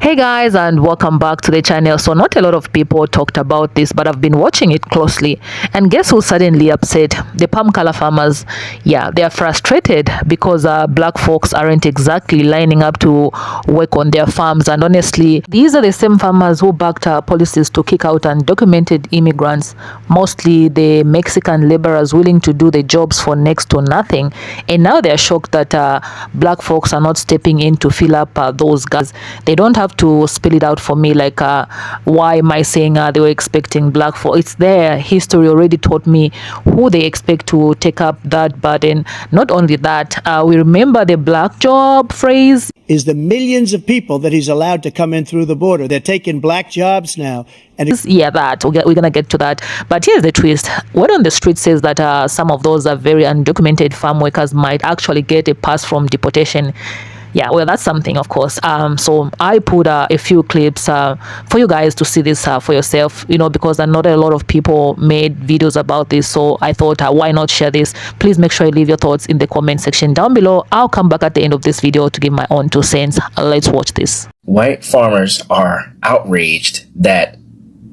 Hey guys, and welcome back to the channel. So not a lot of people talked about this, but I've been watching it closely, and guess who's suddenly upset? The palm color farmers. Yeah, they are frustrated because black folks aren't exactly lining up to work on their farms. And honestly, these are the same farmers who backed policies to kick out undocumented immigrants, mostly the Mexican laborers willing to do the jobs for next to nothing. And now they're shocked that black folks are not stepping in to fill up those guys. They don't have to spell it out for me, like why am I saying they were expecting black folk? It's there. History already taught me who they expect to take up that burden. Not only that, we remember the black job phrase is the millions of people that he's allowed to come in through the border. They're taking black jobs now. And yeah, that we're gonna get to that. But here's the twist: word on the street says that some of those are very undocumented farm workers might actually get a pass from deportation. Yeah, well, that's something, of course. So I put a few clips for you guys to see this for yourself, because not a lot of people made videos about this. So I thought, why not share this? Please make sure you leave your thoughts in the comment section down below. I'll come back at the end of this video to give my own 2 cents. Let's watch this. White farmers are outraged that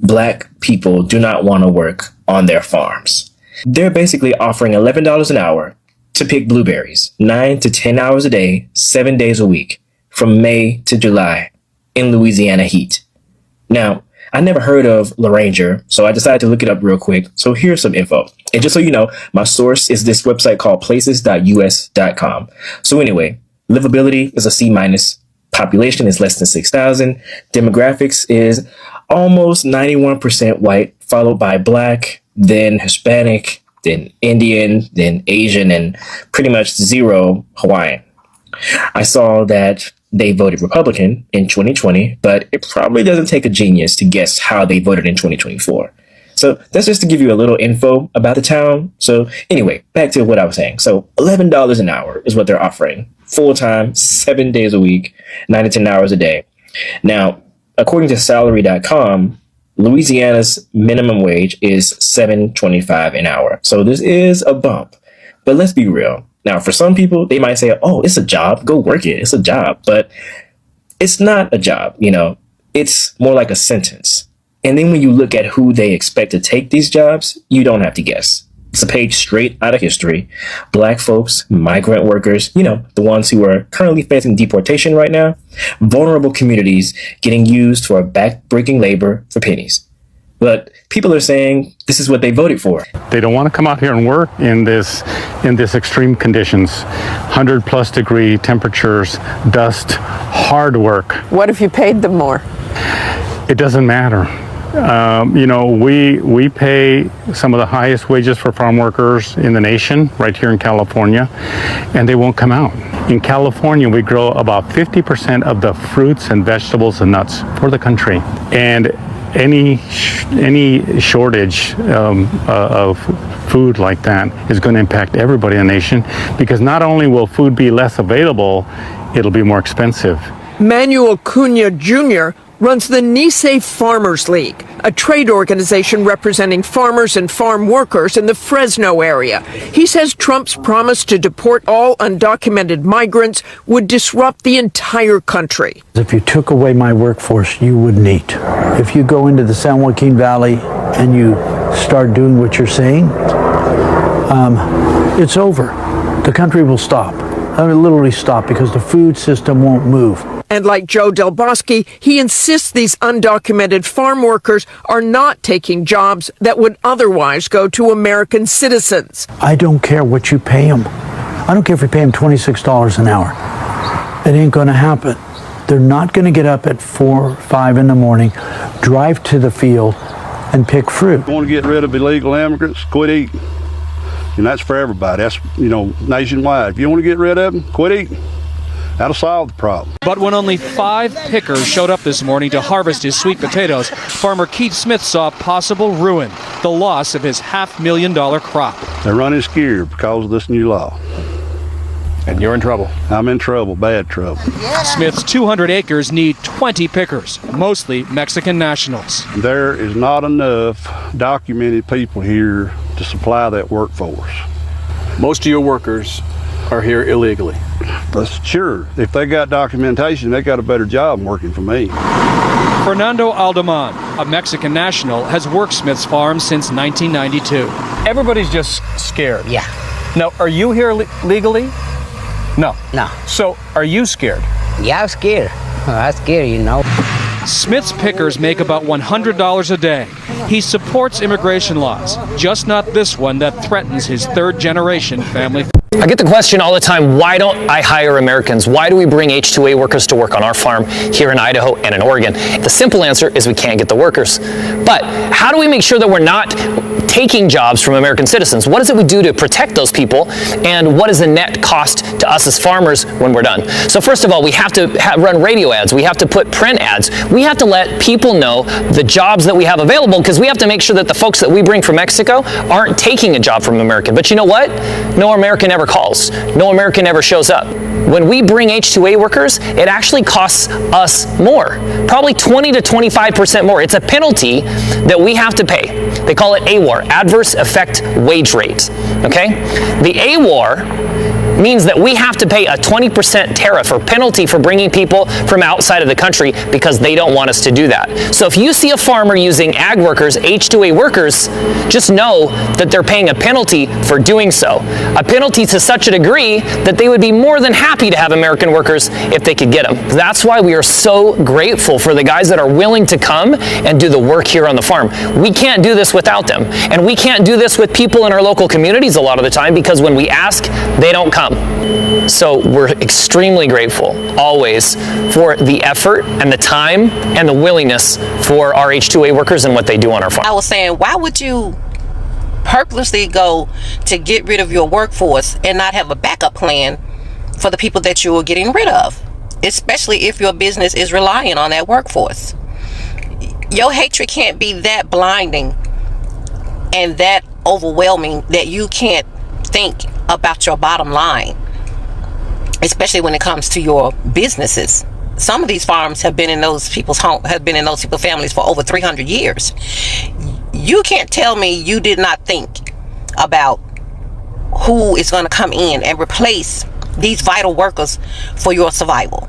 black people do not want to work on their farms. They're basically offering $11 an hour to pick blueberries 9 to 10 hours a day, 7 days a week, from May to July in Louisiana heat. Now, I never heard of Laranger, so I decided to look it up real quick. So here's some info. And just so you know, my source is this website called places.us.com. So anyway, livability is a C-. Population is less than 6,000. Demographics is almost 91% white, followed by black, then Hispanic, then Indian, then Asian, and pretty much 0 Hawaiian. I saw that they voted Republican in 2020, but it probably doesn't take a genius to guess how they voted in 2024. So that's just to give you a little info about the town. So anyway, back to what I was saying. So $11 an hour is what they're offering. Full-time, 7 days a week, 9 to 10 hours a day. Now, according to salary.com, Louisiana's minimum wage is $7.25 an hour. So this is a bump. But let's be real. Now, for some people, they might say, oh, it's a job. Go work it. It's a job. But it's not a job, It's more like a sentence. And then when you look at who they expect to take these jobs, you don't have to guess. It's a page straight out of history. Black folks, migrant workers, the ones who are currently facing deportation right now. Vulnerable communities getting used for back-breaking labor for pennies. But people are saying this is what they voted for. They don't want to come out here and work in this extreme conditions. 100+ degree temperatures, dust, hard work. What if you paid them more? It doesn't matter. We pay some of the highest wages for farm workers in the nation right here in California, and they won't come out. In California, we grow about 50% of the fruits and vegetables and nuts for the country. And any shortage of food like that is going to impact everybody in the nation, because not only will food be less available, it'll be more expensive. Manuel Cunha Jr. runs the Nice Farmers League, a trade organization representing farmers and farm workers in the Fresno area. He says Trump's promise to deport all undocumented migrants would disrupt the entire country. If you took away my workforce, you wouldn't eat. If you go into the San Joaquin Valley and you start doing what you're saying, it's over. The country will stop. It will literally stop, because the food system won't move. And like Joe Del Bosque, he insists these undocumented farm workers are not taking jobs that would otherwise go to American citizens. I don't care what you pay them. I don't care if you pay them $26 an hour. It ain't going to happen. They're not going to get up at 4 or 5 in the morning, drive to the field, and pick fruit. You want to get rid of illegal immigrants, quit eating. And that's for everybody. That's, nationwide. If you want to get rid of them, quit eating. That'll solve the problem. But when only 5 pickers showed up this morning to harvest his sweet potatoes, farmer Keith Smith saw possible ruin, the loss of his $500,000 crop. They're running scared because of this new law. And you're in trouble. I'm in trouble, bad trouble. Smith's 200 acres need 20 pickers, mostly Mexican nationals. There is not enough documented people here to supply that workforce. Most of your workers are here illegally. Sure, if they got documentation, they got a better job than working for me. Fernando Aldeman, a Mexican national, has worked Smith's farm since 1992. Everybody's just scared. Yeah. Now, are you here legally? No. No. So, are you scared? Yeah, I'm scared. I'm scared, you know. Smith's pickers make about $100 a day. He supports immigration laws, just not this one that threatens his third-generation family. I get the question all the time, why don't I hire Americans? Why do we bring H-2A workers to work on our farm here in Idaho and in Oregon? The simple answer is we can't get the workers. But how do we make sure that we're not taking jobs from American citizens? What is it we do to protect those people? And what is the net cost to us as farmers when we're done? So first of all, we have to run radio ads. We have to put print ads. We have to let people know the jobs that we have available, because we have to make sure that the folks that we bring from Mexico aren't taking a job from an American. But you know what? No American ever calls. No American ever shows up. When we bring H-2A workers, it actually costs us more, probably 20 to 25% more. It's a penalty that we have to pay. They call it AWAR, Adverse Effect Wage Rate. Okay? The AWAR means that we have to pay a 20% tariff or penalty for bringing people from outside of the country because they don't want us to do that. So if you see a farmer using ag workers, H-2A workers, just know that they're paying a penalty for doing so. A penalty to such a degree that they would be more than happy to have American workers if they could get them. That's why we are so grateful for the guys that are willing to come and do the work here on the farm. We can't do this without them. And we can't do this with people in our local communities a lot of the time, because when we ask, they don't come. So we're extremely grateful always for the effort and the time and the willingness for our H-2A workers and what they do on our farm. I was saying, why would you purposely go to get rid of your workforce and not have a backup plan for the people that you are getting rid of, especially if your business is relying on that workforce? Your hatred can't be that blinding and that overwhelming that you can't think about your bottom line, especially when it comes to your businesses. Some of these farms have been in those people's families for over 300 years. You can't tell me you did not think about who is going to come in and replace these vital workers for your survival.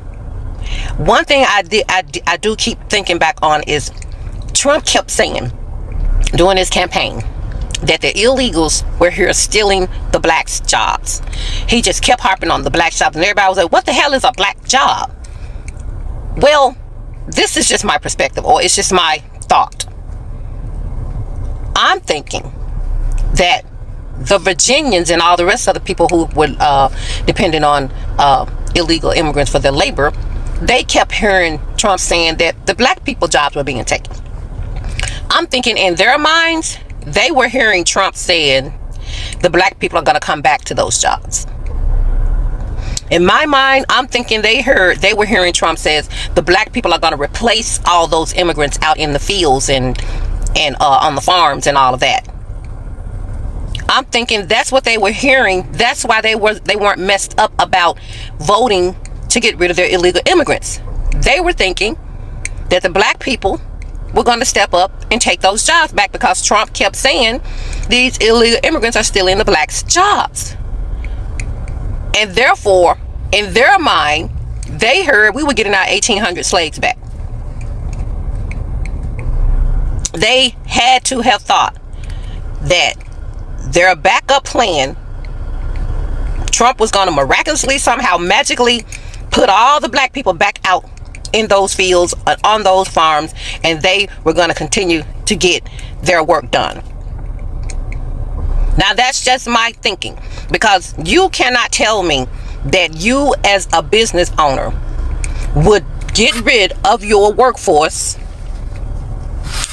One thing I do keep thinking back on is Trump kept saying during his campaign that the illegals were here stealing the blacks' jobs. He just kept harping on the black jobs, and everybody was like, what the hell is a black job? Well, this is just my perspective, or it's just my thought. I'm thinking that the Virginians and all the rest of the people who were depending on illegal immigrants for their labor, they kept hearing Trump saying that the black people jobs were being taken. I'm thinking in their minds, they were hearing Trump saying the black people are going to come back to those jobs. In my mind, I'm thinking they were hearing Trump says the black people are going to replace all those immigrants out in the fields and on the farms and all of that. I'm thinking that's what they were hearing. That's why they weren't messed up about voting to get rid of their illegal immigrants. They were thinking that the black people were going to step up and take those jobs back, because Trump kept saying these illegal immigrants are stealing the blacks' jobs. And therefore, in their mind, they heard we were getting our 1,800 slaves back. They had to have thought that their backup plan, Trump was going to miraculously, somehow, magically put all the black people back out in those fields, on those farms, and they were going to continue to get their work done. Now, that's just my thinking, because you cannot tell me that you as a business owner would get rid of your workforce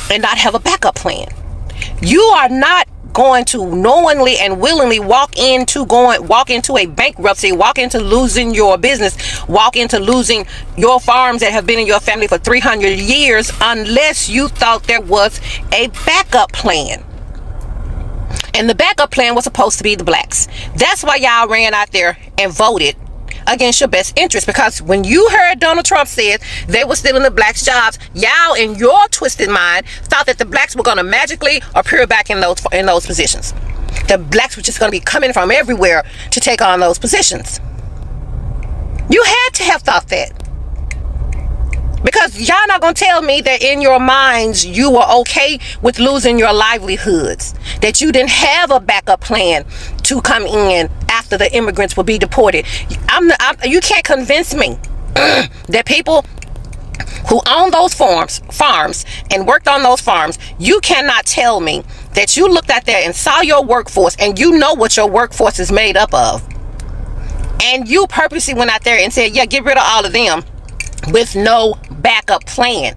and not have a backup plan. You are not going to knowingly and willingly walk into a bankruptcy, walk into losing your business, walk into losing your farms that have been in your family for 300 years unless you thought there was a backup plan. And the backup plan was supposed to be the blacks. That's why y'all ran out there and voted against your best interest, because when you heard Donald Trump said they were stealing the blacks' jobs, y'all in your twisted mind thought that the blacks were going to magically appear back in those positions. The blacks were just going to be coming from everywhere to take on those positions. You had to have thought that. Because y'all not gonna tell me that in your minds you were okay with losing your livelihoods, that you didn't have a backup plan to come in after the immigrants would be deported. You can't convince me that people who own those farms and worked on those farms, you cannot tell me that you looked out there and saw your workforce and you know what your workforce is made up of, and you purposely went out there and said, yeah, get rid of all of them, with no backup plan.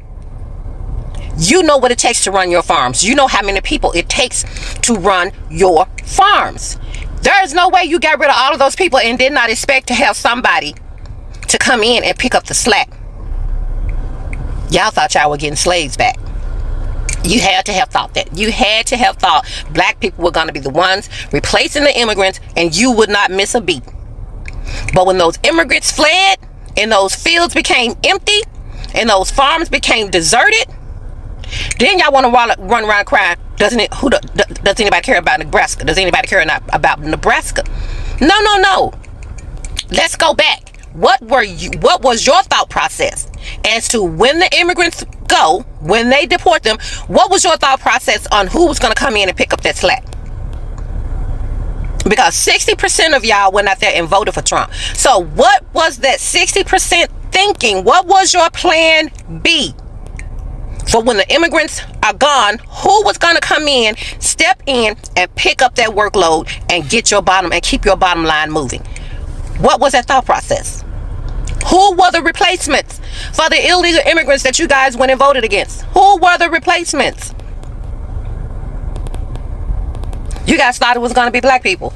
You know what it takes to run your farms. You know how many people it takes to run your farms. There is no way you got rid of all of those people and did not expect to have somebody to come in and pick up the slack. Y'all thought y'all were getting slaves back. You had to have thought that. You had to have thought black people were going to be the ones replacing the immigrants and you would not miss a beat. But when those immigrants fled and those fields became empty and those farms became deserted, then y'all want to run around crying, does anybody care about Nebraska? Does anybody care about Nebraska? No. Let's go back. What was your thought process as to when the immigrants go, when they deport them? What was your thought process on who was going to come in and pick up that slack? Because 60% of y'all went out there and voted for Trump. So what was that 60% thinking? What was your plan B? For when the immigrants are gone, who was going to come in, step in, and pick up that workload and get your bottom and keep your bottom line moving? What was that thought process? Who were the replacements for the illegal immigrants that you guys went and voted against? Who were the replacements? You guys thought it was going to be black people.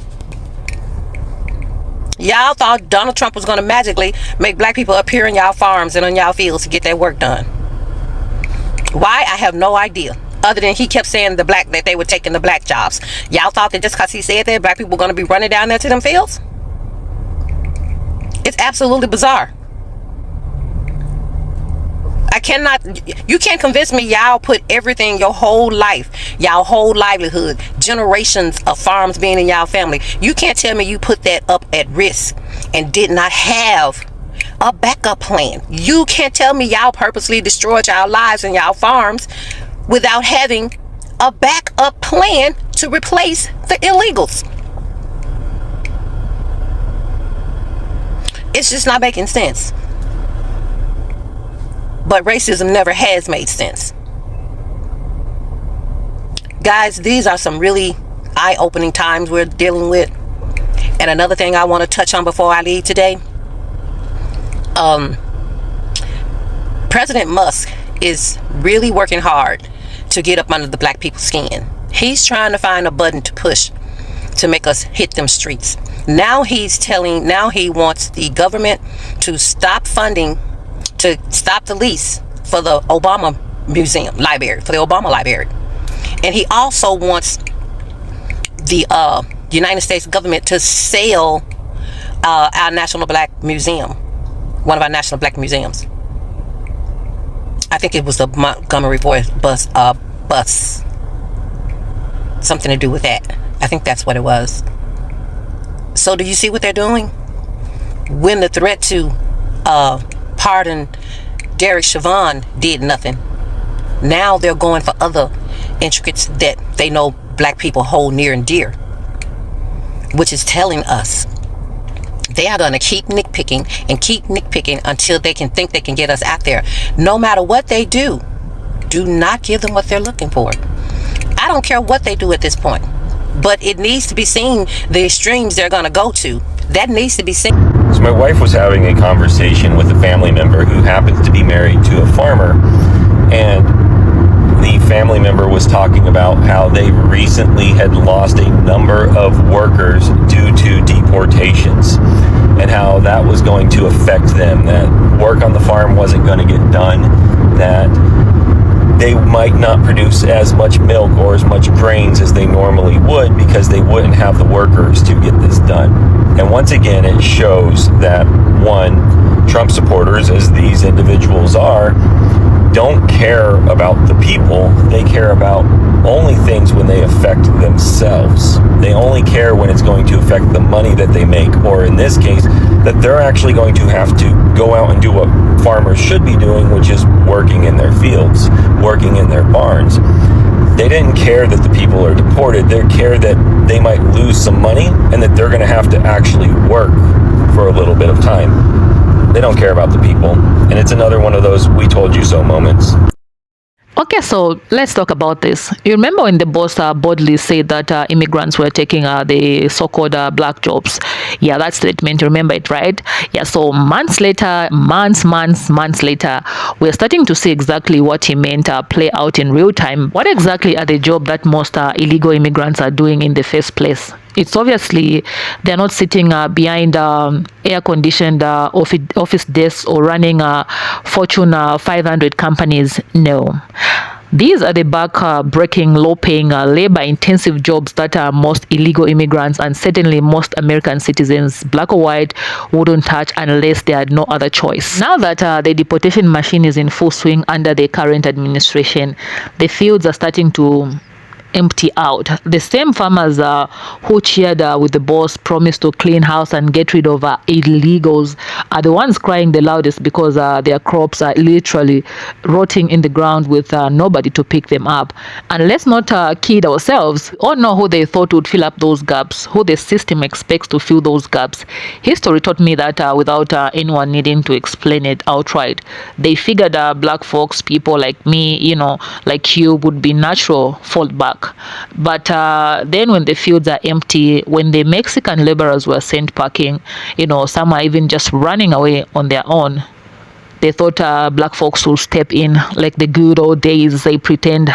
Y'all thought Donald Trump was going to magically make black people appear in y'all farms and on y'all fields to get that work done. Why? I have no idea. Other than he kept saying that they were taking the black jobs. Y'all thought that just because he said that, black people were going to be running down there to them fields? It's absolutely bizarre. You can't convince me y'all put everything, your whole life, y'all whole livelihood, generations of farms being in y'all family. You can't tell me you put that up at risk and did not have a backup plan. You can't tell me y'all purposely destroyed y'all lives and y'all farms without having a backup plan to replace the illegals. It's just not making sense. But racism never has made sense. Guys, these are some really eye-opening times we're dealing with. And another thing I want to touch on before I leave today. President Musk is really working hard to get up under the black people's skin. He's trying to find a button to push to make us hit them streets. Now he wants the government to stop funding, to stop the lease for the Obama Museum Library, for the Obama Library. And he also wants the United States government to sell our National Black Museum, one of our National Black Museums. I think it was the Montgomery bus, something to do with that. I think that's what it was. So do you see what they're doing? When the threat to pardon Derek Chauvin did nothing, now they're going for other intricacies that they know black people hold near and dear, which is telling us they are going to keep nitpicking until they can think they can get us out there. No matter what they do, do not give them what they're looking for. I don't care what they do at this point, but it needs to be seen the extremes they're going to go to. That needs to be seen. So my wife was having a conversation with a family member who happens to be married to a farmer, and the family member was talking about how they recently had lost a number of workers due to deportations and how that was going to affect them, that work on the farm wasn't going to get done, that they might not produce as much milk or as much grains as they normally would because they wouldn't have the workers to get this done. And once again, it shows that, one, Trump supporters, as these individuals are, don't care about the people. They care about only things when they affect themselves. They only care when it's going to affect the money that they make, or in this case, that they're actually going to have to go out and do what farmers should be doing, which is working in their fields, working in their barns. They didn't care that the people are deported. They care that they might lose some money and that they're going to have to actually work for a little bit of time. They don't care about the people. And it's another one of those "we told you so" moments. Okay, so let's talk about this. You remember when the boss boldly said that immigrants were taking the so-called black jobs? Yeah, that statement, remember it, right? Yeah, so months later, months later, we're starting to see exactly what he meant play out in real time. What exactly are the jobs that most illegal immigrants are doing in the first place? It's obviously they're not sitting behind air-conditioned office desks or running Fortune 500 companies. No. These are the back-breaking, low-paying, labor-intensive jobs that most illegal immigrants and certainly most American citizens, black or white, wouldn't touch unless they had no other choice. Now that the deportation machine is in full swing under the current administration, the fields are starting to empty out. The same farmers who cheered with the boss, promised to clean house and get rid of illegals, are the ones crying the loudest because their crops are literally rotting in the ground with nobody to pick them up. And let's not kid ourselves or know who they thought would fill up those gaps, who the system expects to fill those gaps. History taught me that without anyone needing to explain it outright, they figured black folks, people like me, like you, would be natural fallback. But then when the fields are empty, when the Mexican laborers were sent packing, some are even just running away on their own, they thought black folks would step in like the good old days they pretend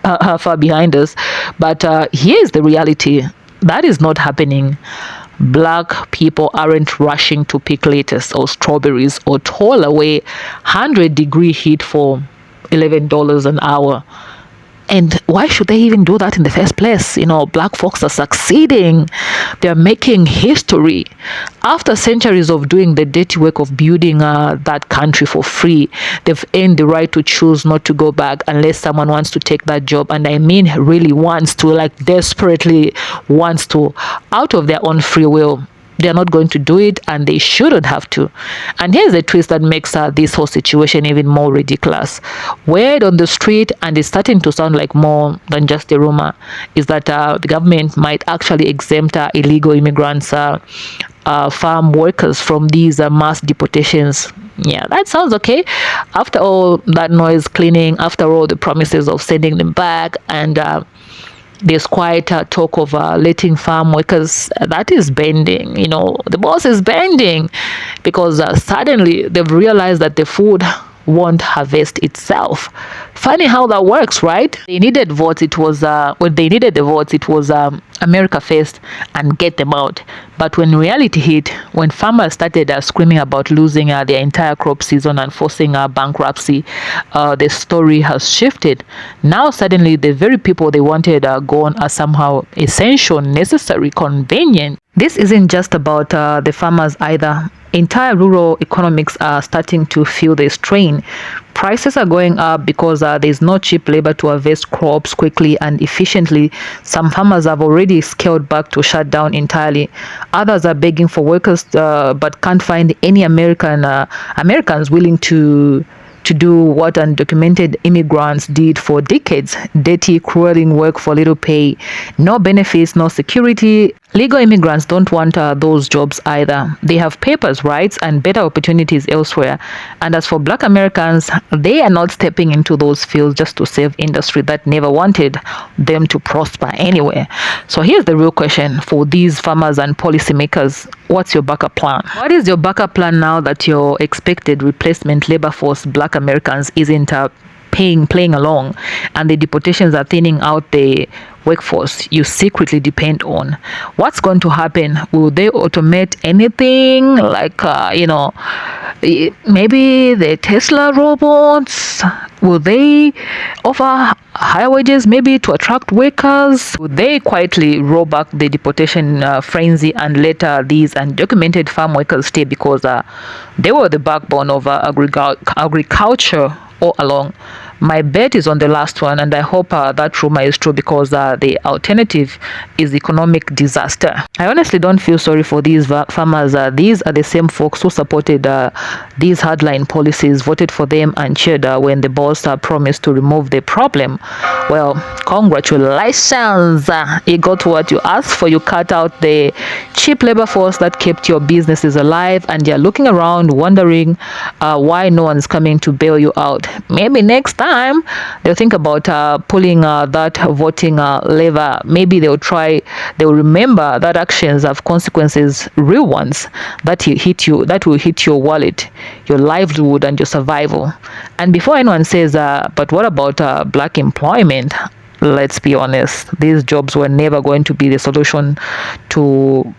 are far behind us. But here's the reality. That is not happening. Black people aren't rushing to pick lettuce or strawberries or toil away 100-degree heat for $11 an hour. And why should they even do that in the first place? Black folks are succeeding. They're making history. After centuries of doing the dirty work of building that country for free, they've earned the right to choose not to go back unless someone wants to take that job. And I mean really wants to, like desperately wants to, out of their own free will. They're not going to do it, and they shouldn't have to. And here's the twist that makes this whole situation even more ridiculous. Word on the street, and it's starting to sound like more than just a rumor, is that the government might actually exempt illegal immigrants, farm workers, from these mass deportations. Yeah, that sounds okay. After all that noise cleaning, after all the promises of sending them back, and there's quite a talk of letting farm workers, that is bending. The boss is bending because suddenly they've realized that the food won't harvest itself. Funny how that works, right? They needed votes. It was when they needed the votes, it was America first and get them out. But when reality hit, when farmers started screaming about losing their entire crop season and forcing bankruptcy, the story has shifted. Now suddenly the very people they wanted gone are somehow essential, necessary, convenient. This isn't just about the farmers either. Entire rural economics are starting to feel the strain. Prices are going up because there's no cheap labor to harvest crops quickly and efficiently. Some farmers have already scaled back to shut down entirely. Others are begging for workers but can't find any Americans willing to do what undocumented immigrants did for decades. Dirty, crawling work for little pay. No benefits, no security. Legal immigrants don't want those jobs either. They have papers, rights, and better opportunities elsewhere. And as for Black Americans, they are not stepping into those fields just to save industry that never wanted them to prosper anywhere. So here's the real question for these farmers and policymakers. What's your backup plan? What is your backup plan now that your expected replacement labor force, Black Americans, isn't playing along, and the deportations are thinning out the workforce you secretly depend on? What's going to happen? Will they automate anything like maybe the Tesla robots? Will they offer higher wages maybe to attract workers? Will they quietly roll back the deportation frenzy and let these undocumented farm workers stay because they were the backbone of agriculture all along. My bet is on the last one, and I hope that rumor is true, because the alternative is economic disaster. I honestly don't feel sorry for these farmers. These are the same folks who supported these hardline policies, voted for them, and cheered when the boss promised to remove the problem. Well, congratulations. You got what you asked for. You cut out the cheap labor force that kept your businesses alive, and you're looking around wondering why no one's coming to bail you out. Maybe next time they'll think about pulling that voting lever. Maybe they'll remember that actions have consequences, real ones, that will hit your wallet, your livelihood, and your survival. And before anyone says, but what about black employment? Let's be honest, these jobs were never going to be the solution to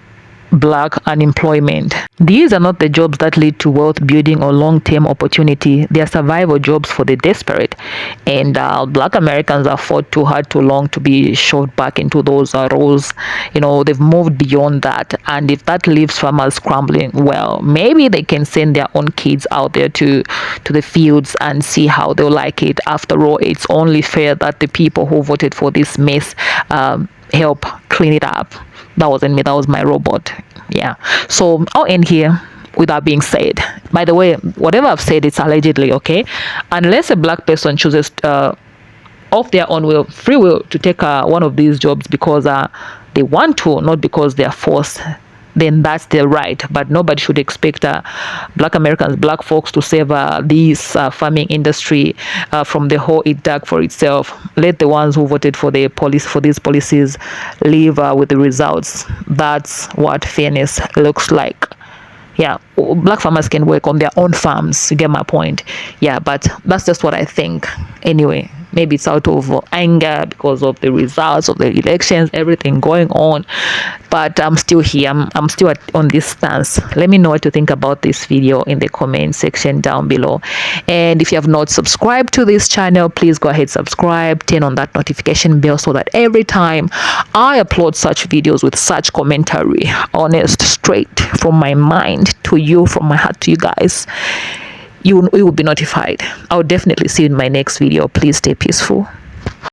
black unemployment. These are not the jobs that lead to wealth building or long-term opportunity. They are survival jobs for the desperate, and black Americans have fought too hard, too long to be shoved back into those roles. They've moved beyond that, and if that leaves farmers scrambling, well, maybe they can send their own kids out there to the fields and see how they'll like it. After all, it's only fair that the people who voted for this mess help clean it up. That wasn't me, that was my robot. Yeah, so I'll end here with that being said. By the way, whatever I've said, it's allegedly, okay? Unless a black person chooses of their own free will to take one of these jobs because they want to, not because they are forced, then that's their right. But nobody should expect black Americans, black folks, to save this farming industry from the hole it dug for itself. Let the ones who voted for these policies live with the results. That's what fairness looks like. Yeah, black farmers can work on their own farms. You get my point? Yeah, but that's just what I think. Anyway, maybe it's out of anger because of the results of the elections, everything going on. But I'm still here. I'm still on this stance. Let me know what you think about this video in the comment section down below. And if you have not subscribed to this channel, please go ahead, subscribe, turn on that notification bell so that every time I upload such videos with such commentary, honest, straight from my mind to you, from my heart to you guys, you will be notified. I'll definitely see you in my next video. Please stay peaceful.